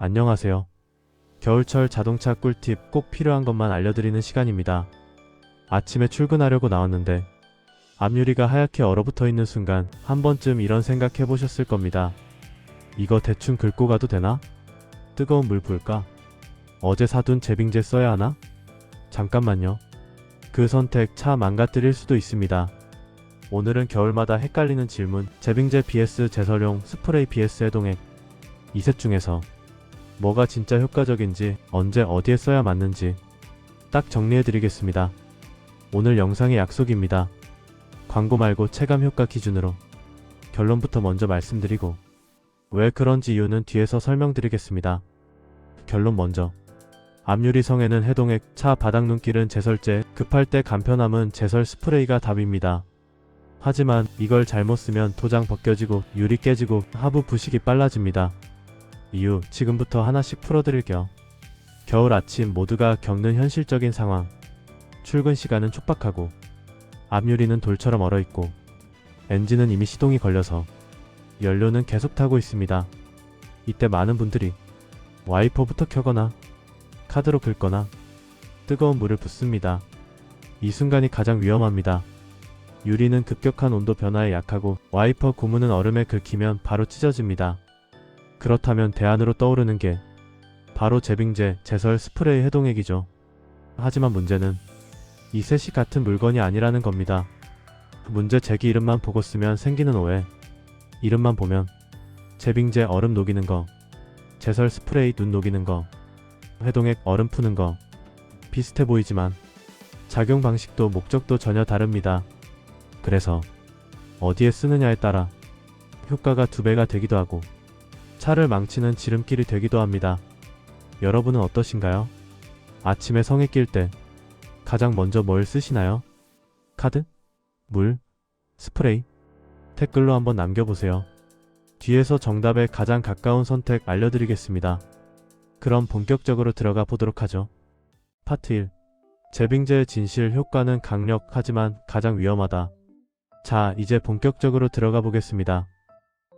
안녕하세요. 겨울철 자동차 꿀팁 꼭 필요한 것만 알려드리는 시간입니다. 아침에 출근하려고 나왔는데 앞유리가 하얗게 얼어붙어 있는 순간 한 번쯤 이런 생각 해보셨을 겁니다. 이거 대충 긁고 가도 되나? 뜨거운 물 부을까? 어제 사둔 제빙제 써야 하나? 잠깐만요. 그 선택 차 망가뜨릴 수도 있습니다. 오늘은 겨울마다 헷갈리는 질문, 제빙제 vs 제설용 스프레이 vs 해동액, 이 셋 중에서 뭐가 진짜 효과적인지, 언제 어디에 써야 맞는지 딱 정리해드리겠습니다. 오늘 영상의 약속입니다. 광고 말고 체감 효과 기준으로 결론부터 먼저 말씀드리고 왜 그런지 이유는 뒤에서 설명드리겠습니다. 결론 먼저. 앞유리 성에는 해동액, 차 바닥 눈길은 제설제, 급할 때 간편함은 제설 스프레이가 답입니다. 하지만 이걸 잘못 쓰면 도장 벗겨지고 유리 깨지고 하부 부식이 빨라집니다. 이유 지금부터 하나씩 풀어드릴게요. 겨울 아침 모두가 겪는 현실적인 상황. 출근 시간은 촉박하고 앞유리는 돌처럼 얼어있고 엔진은 이미 시동이 걸려서 연료는 계속 타고 있습니다. 이때 많은 분들이 와이퍼부터 켜거나 카드로 긁거나 뜨거운 물을 붓습니다. 이 순간이 가장 위험합니다. 유리는 급격한 온도 변화에 약하고 와이퍼 고무는 얼음에 긁히면 바로 찢어집니다. 그렇다면 대안으로 떠오르는 게 바로 제빙제, 제설 스프레이 해동액이죠. 하지만 문제는 이 셋이 같은 물건이 아니라는 겁니다. 문제 제기 이름만 보고 쓰면 생기는 오해. 이름만 보면 제빙제 얼음 녹이는 거, 제설 스프레이 눈 녹이는 거, 해동액 얼음 푸는 거 비슷해 보이지만 작용 방식도 목적도 전혀 다릅니다. 그래서 어디에 쓰느냐에 따라 효과가 2배가 되기도 하고 차를 망치는 지름길이 되기도 합니다. 여러분은 어떠신가요? 아침에 성에 낄 때 가장 먼저 뭘 쓰시나요? 카드? 물? 스프레이? 댓글로 한번 남겨보세요. 뒤에서 정답에 가장 가까운 선택 알려드리겠습니다. 그럼 본격적으로 들어가 보도록 하죠. 파트 1. 제빙제의 진실 효과는 강력하지만 가장 위험하다. 자, 이제 본격적으로 들어가 보겠습니다.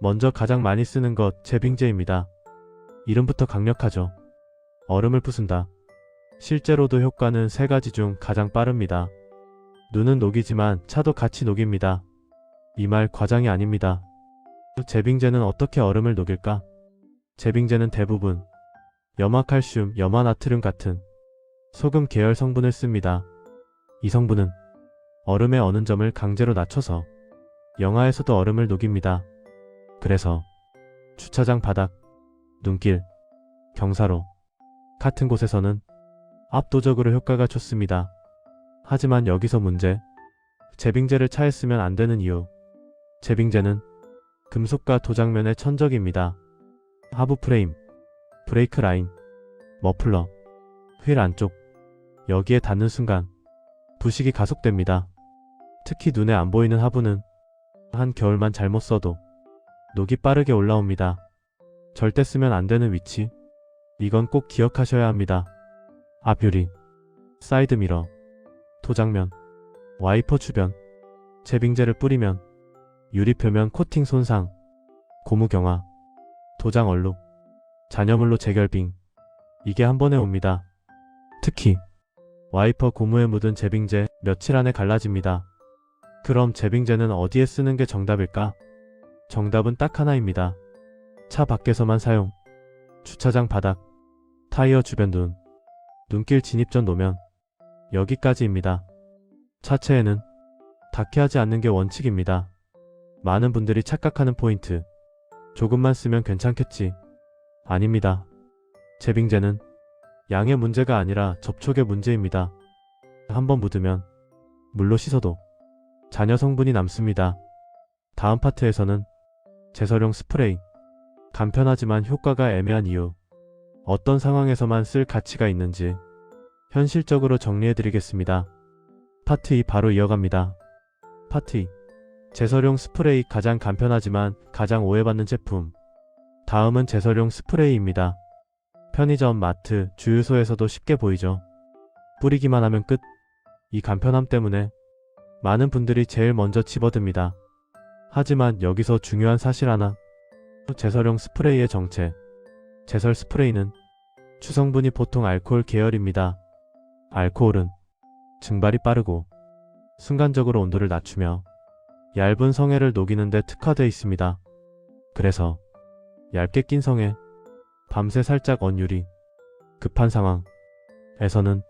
먼저 가장 많이 쓰는 것, 제빙제입니다. 이름부터 강력하죠. 얼음을 부순다. 실제로도 효과는 3가지 중 가장 빠릅니다. 눈은 녹이지만 차도 같이 녹입니다. 이 말 과장이 아닙니다. 제빙제는 어떻게 얼음을 녹일까? 제빙제는 대부분 염화칼슘, 염화나트륨 같은 소금 계열 성분을 씁니다. 이 성분은 얼음의 어는 점을 강제로 낮춰서 영하에서도 얼음을 녹입니다. 그래서 주차장 바닥, 눈길, 경사로 같은 곳에서는 압도적으로 효과가 좋습니다. 하지만 여기서 문제. 제빙제를 차에 쓰면 안 되는 이유. 제빙제는 금속과 도장면의 천적입니다. 하부 프레임, 브레이크 라인, 머플러, 휠 안쪽, 여기에 닿는 순간 부식이 가속됩니다. 특히 눈에 안 보이는 하부는 한 겨울만 잘못 써도 녹이 빠르게 올라옵니다. 절대 쓰면 안 되는 위치. 이건 꼭 기억하셔야 합니다. 앞유리, 사이드미러, 도장면, 와이퍼 주변. 제빙제를 뿌리면 유리 표면 코팅 손상, 고무 경화, 도장 얼룩, 잔여물로 재결빙. 이게 한 번에 옵니다. 특히 와이퍼 고무에 묻은 제빙제 며칠 안에 갈라집니다. 그럼 제빙제는 어디에 쓰는 게 정답일까? 정답은 딱 하나입니다. 차 밖에서만 사용. 주차장 바닥, 타이어 주변 눈길 진입 전 노면. 여기까지입니다. 차체에는 닿게 하지 않는 게 원칙입니다. 많은 분들이 착각하는 포인트. 조금만 쓰면 괜찮겠지. 아닙니다. 제빙제는 양의 문제가 아니라 접촉의 문제입니다. 한번 묻으면 물로 씻어도 잔여 성분이 남습니다. 다음 파트에서는 제설용 스프레이. 간편하지만 효과가 애매한 이유. 어떤 상황에서만 쓸 가치가 있는지 현실적으로 정리해드리겠습니다. 파트 2 바로 이어갑니다. 파트 2. 제설용 스프레이 가장 간편하지만 가장 오해받는 제품. 다음은 제설용 스프레이입니다. 편의점, 마트, 주유소에서도 쉽게 보이죠. 뿌리기만 하면 끝. 이 간편함 때문에 많은 분들이 제일 먼저 집어듭니다. 하지만 여기서 중요한 사실 하나. 제설용 스프레이의 정체. 제설 스프레이는 주성분이 보통 알코올 계열입니다. 알코올은 증발이 빠르고 순간적으로 온도를 낮추며 얇은 성에를 녹이는 데 특화되어 있습니다. 그래서 얇게 낀 성에 밤새 살짝 언 유리, 급한 상황에서는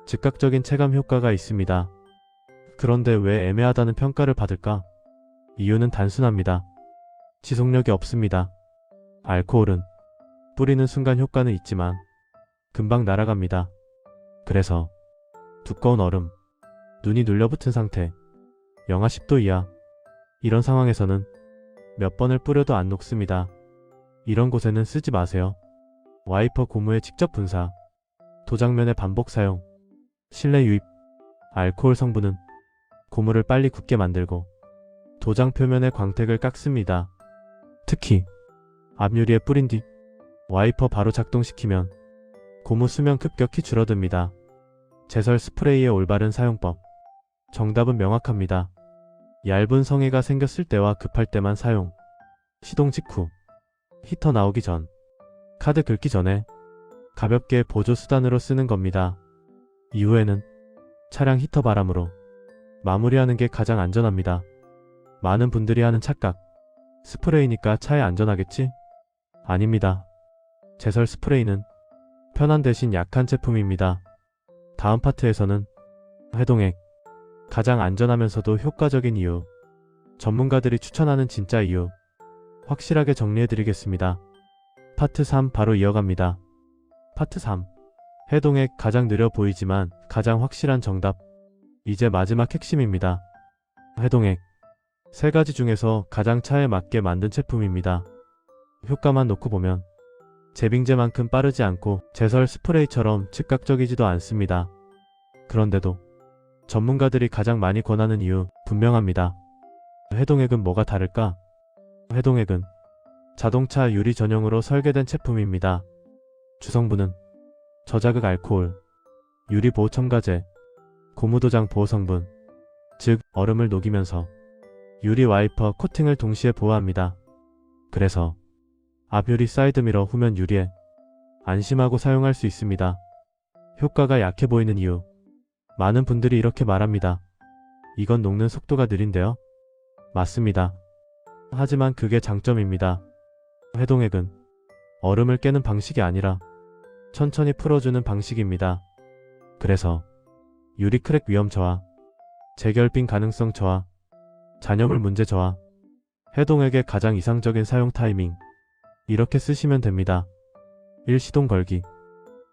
즉각적인 체감 효과가 있습니다. 그런데 왜 애매하다는 평가를 받을까? 이유는 단순합니다. 지속력이 없습니다. 알코올은 뿌리는 순간 효과는 있지만 금방 날아갑니다. 그래서 두꺼운 얼음, 눈이 눌려붙은 상태, 영하 10도 이하, 이런 상황에서는 몇 번을 뿌려도 안 녹습니다. 이런 곳에는 쓰지 마세요. 와이퍼 고무의 직접 분사, 도장면의 반복 사용, 실내 유입. 알코올 성분은 고무를 빨리 굳게 만들고 도장 표면의 광택을 깎습니다. 특히 앞유리에 뿌린 뒤 와이퍼 바로 작동시키면 고무 수명 급격히 줄어듭니다. 제설 스프레이의 올바른 사용법. 정답은 명확합니다. 얇은 성에가 생겼을 때와 급할 때만 사용. 시동 직후, 히터 나오기 전, 카드 긁기 전에 가볍게 보조 수단으로 쓰는 겁니다. 이후에는 차량 히터 바람으로 마무리하는 게 가장 안전합니다. 많은 분들이 하는 착각. 스프레이니까 차에 안전하겠지? 아닙니다. 제설 스프레이는 편한 대신 약한 제품입니다. 다음 파트에서는 해동액, 가장 안전하면서도 효과적인 이유, 전문가들이 추천하는 진짜 이유, 확실하게 정리해드리겠습니다. 파트 3 바로 이어갑니다. 파트 3. 해동액, 가장 느려 보이지만 가장 확실한 정답. 이제 마지막 핵심입니다. 해동액. 세 가지 중에서 가장 차에 맞게 만든 제품입니다. 효과만 놓고 보면 제빙제만큼 빠르지 않고 제설 스프레이처럼 즉각적이지도 않습니다. 그런데도 전문가들이 가장 많이 권하는 이유 분명합니다. 해동액은 뭐가 다를까? 해동액은 자동차 유리 전용으로 설계된 제품입니다. 주성분은 저자극 알코올, 유리 보호 첨가제, 고무도장 보호 성분, 즉 얼음을 녹이면서 유리 와이퍼 코팅을 동시에 보호합니다. 그래서 앞유리 사이드미러, 후면 유리에 안심하고 사용할 수 있습니다. 효과가 약해 보이는 이유. 많은 분들이 이렇게 말합니다. 이건 녹는 속도가 느린데요? 맞습니다. 하지만 그게 장점입니다. 해동액은 얼음을 깨는 방식이 아니라 천천히 풀어주는 방식입니다. 그래서 유리 크랙 위험 저하, 재결빙 가능성 저하, 잔여물 문제 저하, 해동액의 가장 이상적인 사용 타이밍. 이렇게 쓰시면 됩니다. 1. 시동 걸기,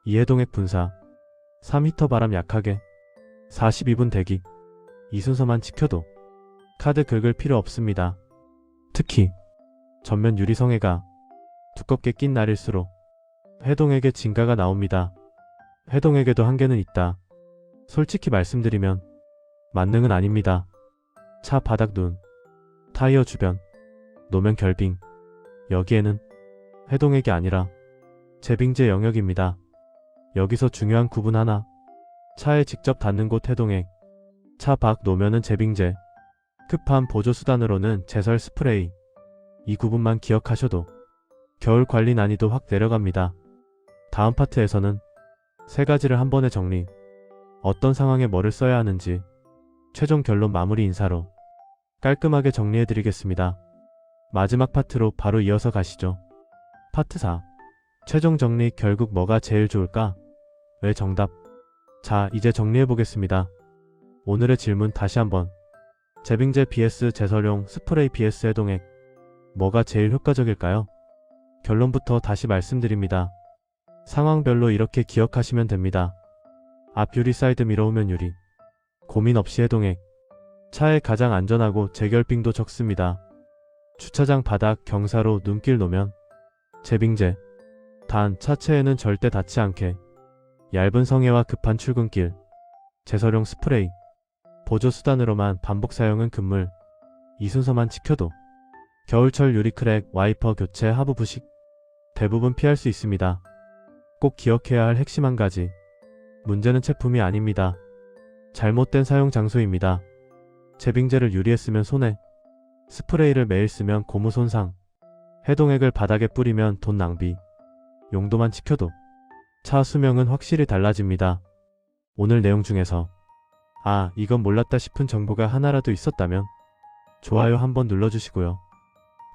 2. 해동액 분사, 3. 히터 바람 약하게, 42분 대기. 이 순서만 지켜도 카드 긁을 필요 없습니다. 특히 전면 유리 성에가 두껍게 낀 날일수록 해동액의 진가가 나옵니다. 해동액에도 한계는 있다. 솔직히 말씀드리면 만능은 아닙니다. 차 바닥 눈, 타이어 주변, 노면 결빙, 여기에는 해동액이 아니라 제빙제 영역입니다. 여기서 중요한 구분 하나. 차에 직접 닿는 곳 해동액, 차 밖 노면은 제빙제, 급한 보조 수단으로는 제설 스프레이. 이 구분만 기억하셔도 겨울 관리 난이도 확 내려갑니다. 다음 파트에서는 세 가지를 한 번에 정리, 어떤 상황에 뭐를 써야 하는지 최종 결론 마무리 인사로 깔끔하게 정리해드리겠습니다. 마지막 파트로 바로 이어서 가시죠. 파트 4. 최종 정리. 결국 뭐가 제일 좋을까? 왜 정답? 자, 이제 정리해보겠습니다. 오늘의 질문 다시 한번. 제빙제 vs 제설용 스프레이 vs 해동액. 뭐가 제일 효과적일까요? 결론부터 다시 말씀드립니다. 상황별로 이렇게 기억하시면 됩니다. 앞 유리 사이드 미러, 후면 유리. 고민 없이 해동액. 차에 가장 안전하고 재결빙도 적습니다. 주차장 바닥, 경사로, 눈길, 노면. 제빙제. 단 차체에는 절대 닿지 않게. 얇은 성에와 급한 출근길. 제설용 스프레이. 보조 수단으로만 반복 사용은 금물. 이 순서만 지켜도 겨울철 유리 크랙, 와이퍼 교체, 하부 부식 대부분 피할 수 있습니다. 꼭 기억해야 할 핵심 한 가지. 문제는 제품이 아닙니다. 잘못된 사용 장소입니다. 제빙제를 유리에 쓰면 손해, 스프레이를 매일 쓰면 고무 손상, 해동액을 바닥에 뿌리면 돈 낭비. 용도만 지켜도 차 수명은 확실히 달라집니다. 오늘 내용 중에서 아, 이건 몰랐다 싶은 정보가 하나라도 있었다면 좋아요 한번 눌러주시고요.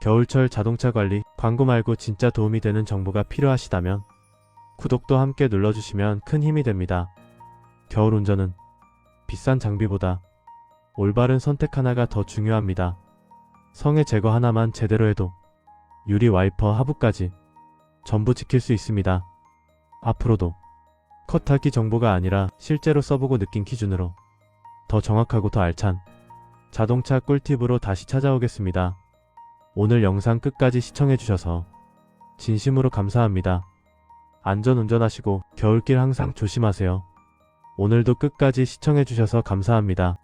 겨울철 자동차 관리, 광고 말고 진짜 도움이 되는 정보가 필요하시다면 구독도 함께 눌러주시면 큰 힘이 됩니다. 겨울 운전은 비싼 장비보다 올바른 선택 하나가 더 중요합니다. 성에 제거 하나만 제대로 해도 유리 와이퍼 하부까지 전부 지킬 수 있습니다. 앞으로도 컷하기 정보가 아니라 실제로 써보고 느낀 기준으로 더 정확하고 더 알찬 자동차 꿀팁으로 다시 찾아오겠습니다. 오늘 영상 끝까지 시청해주셔서 진심으로 감사합니다. 안전 운전하시고 겨울길 항상 조심하세요. 오늘도 끝까지 시청해주셔서 감사합니다.